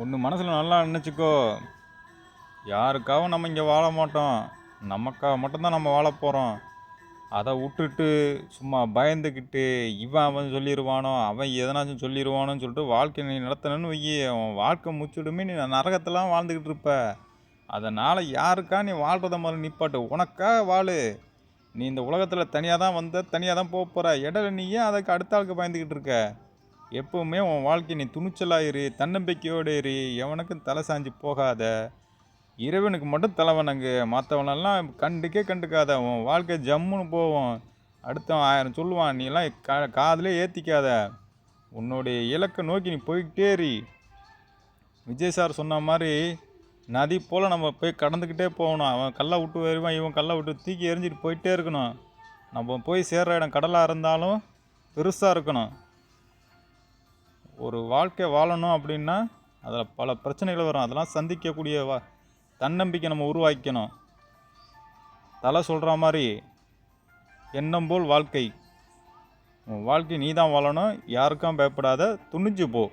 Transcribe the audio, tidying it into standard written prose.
ஒன்று மனசில் நல்லா நினச்சிக்கோ. யாருக்காகவும் நம்ம இங்கே வாழ மாட்டோம். நமக்காக மட்டும்தான் நம்ம வாழ போகிறோம். அதை விட்டுட்டு சும்மா பயந்துக்கிட்டு இவன் அவன் சொல்லிடுவானோ, அவன் எதனாச்சும் சொல்லிடுவானோன்னு சொல்லிட்டு வாழ்க்கை நீ நடத்தணும்னு வையி, அவன் வாழ்க்கை முச்சிடுமே நீ நரகத்தெல்லாம் வாழ்ந்துக்கிட்டு இருப்ப. அதனால் யாருக்கா நீ வாழ்கிறத முதல்ல நிப்பாட்டு. உனக்காக வாழு. நீ இந்த உலகத்தில் தனியாக தான் வந்த, தனியாக தான் போக போகிற. இடையில நீ ஏன் அதுக்கு அடுத்த ஆளுக்கு பயந்துக்கிட்டு இருக்க? எப்போவுமே உன் வாழ்க்கை நீ துணிச்சலாயிரு, தன்னம்பிக்கையோடு இரு, எவனுக்கும் தலை சாஞ்சு போகாத. இறைவனுக்கு மட்டும் தலை வணங்கு. மற்றவனெல்லாம் கண்டுக்காத. உன் வாழ்க்கை ஜம்முன்னு போவோம். அடுத்தவன் 1000 சொல்லுவான், நீலாம் காதிலே ஏற்றிக்காத. உன்னுடைய இலக்கை நோக்கி நீ போய்கிட்டே இரு. விஜய் சார் சொன்ன மாதிரி நதி போல் நம்ம போய் கடந்துக்கிட்டே போகணும். அவன் கல்லை விட்டு வருவான், இவன் கல்லை விட்டு தூக்கி எறிஞ்சிட்டு போயிட்டே இருக்கணும். நம்ம போய் சேர்கிற இடம் கடலாக இருந்தாலும் பெருசாக இருக்கணும். ஒரு வாழ்க்கை வாழணும் அப்படின்னா அதில் பல பிரச்சனைகள் வரும். அதெல்லாம் சந்திக்கக்கூடிய தன்னம்பிக்கை நம்ம உருவாக்கணும். தலை சொல்கிற மாதிரி எண்ணம் போல் வாழ்க்கை. உன் வாழ்க்கை நீ தான் வாழணும். யாருக்கும் பயப்படாத, துணிஞ்சு போ.